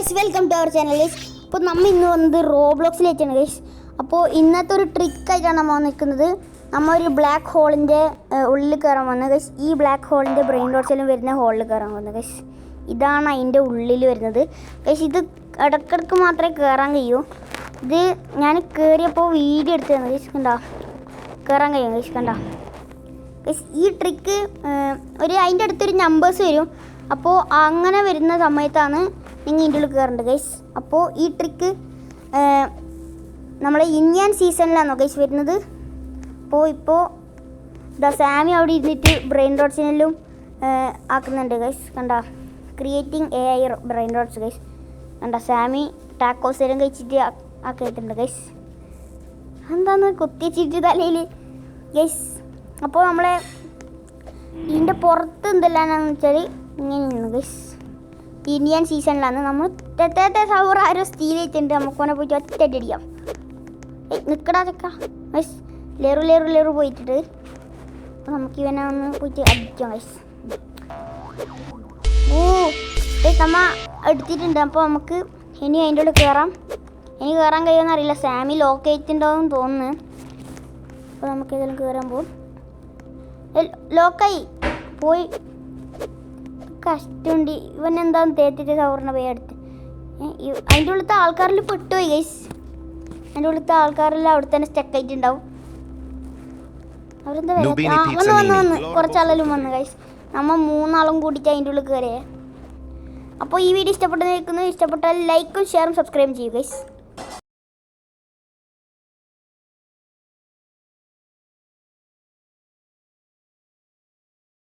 Guys, welcome to our channel guys. അപ്പോൾ നമ്മൾ ഇന്ന് വന്നത് റോബ്ലോക്സിലേക്കാണ് ഗൈസ്. അപ്പോൾ ഇന്നത്തെ ഒരു ട്രിക്കായിട്ടാണ് നമ്മൾ വന്നിരിക്കുന്നത്. നമ്മൾ ഒരു ബ്ലാക്ക് ഹോളിൻ്റെ ഉള്ളിൽ കയറാൻ വന്നത് ഗൈസ്. ഈ ബ്ലാക്ക് ഹോളിൻ്റെ ബ്രെയിൻ ഡോട്ട്സിലും വരുന്ന ഹോളിൽ കയറാൻ വന്നത് ഗൈസ്. ഇതാണ് അതിൻ്റെ ഉള്ളിൽ വരുന്നത് ഗൈസ്. ഇത് ഇടയ്ക്കിടയ്ക്ക് മാത്രമേ കയറാൻ കഴിയൂ. ഇത് ഞാൻ കയറിയപ്പോൾ വീഡിയോ എടുത്ത് തന്നെ ഗൈസ്. കണ്ടോ, കയറാൻ കഴിയും ഗൈസ്. കണ്ടോ ഗൈസ്, ഈ ട്രിക്ക് അതിൻ്റെ അടുത്തൊരു നമ്പേഴ്സ് വരും. അപ്പോൾ അങ്ങനെ വരുന്ന സമയത്താണ് നിങ്ങൾ ഇതിൻ്റെ ഉള്ളിൽ കയറേണ്ടത് ഗൈസ്. അപ്പോൾ ഈ ട്രിക്ക് നമ്മളെ ഇന്ത്യൻ സീസണിലാണോ ഗൈസ് വരുന്നത്. ഇപ്പോൾ സാമി അവിടെ ഇരുന്നിട്ട് ബ്രെയിൻ ഡോട്ട്സിനെല്ലാം ആക്കുന്നുണ്ട് ഗൈസ്. കണ്ട, creating AI brain dots guys. കണ്ട, സാമി ടാക്കോസ് എല്ലാം കഴിച്ചിട്ട് ആക്കിയിട്ടുണ്ട് ഗൈസ്. എന്താന്ന് കുത്തിച്ചിട്ട് തലയിൽ ഗൈസ്. അപ്പോൾ നമ്മളെ ഇതിൻ്റെ പുറത്ത് എന്തെല്ലാന്ന് വെച്ചാൽ ഇങ്ങനെയാണ് ഗൈസ്. ഇന്ത്യൻ സീസണിലാണ് നമ്മൾ തെറ്റാത്ത സൗർ ആരോ സ്റ്റീൽ വെച്ചിട്ടുണ്ട്. നമുക്ക് അവനെ പോയിട്ട് ഒറ്റ അടിക്കാം. നിൽക്കടാ ചെക്ക ഗൈസ്. ലെറു പോയിട്ടിട്ട് നമുക്ക് ഇവനെ ഒന്ന് പോയിട്ട് അടിക്കാം ഗൈസ്. നമ്മ എടുത്തിട്ടുണ്ട്. അപ്പോൾ നമുക്ക് ഇനി അതിൻ്റെ ഉള്ളിൽ കയറാം. ഇനി കയറാൻ കഴിയുമെന്ന് അറിയില്ല. സാമി ലോക്ക് ആയിട്ടുണ്ടാവും തോന്നുന്നു. അപ്പോൾ നമുക്ക് ഏതെങ്കിലും കയറാൻ പോകും. ലോക്കായി പോയി. കഷ്ടമുണ്ട്. ഇവൻ എന്താന്ന് തേത്തിട്ട് സൗറിനെ പോയി അടുത്ത്. അതിൻ്റെ ഉള്ളിലത്തെ ആൾക്കാരിൽ പെട്ടുപോയി ഗൈസ്. അതിൻ്റെ ഉള്ളിലത്തെ ആൾക്കാരെല്ലാം അവിടെ തന്നെ സ്റ്റക്കായിട്ടുണ്ടാവും. അവരെന്താ വന്ന് കുറച്ചാളെല്ലാം വന്നു ഗൈസ്. നമ്മൾ 3 ആളും കൂടിയിട്ട് അതിൻ്റെ ഉള്ളിൽ കയറിയേ. അപ്പോൾ ഈ വീഡിയോ ഇഷ്ടപ്പെട്ടാൽ ലൈക്കും ഷെയറും സബ്സ്ക്രൈബും ചെയ്യൂ ഗൈസ്.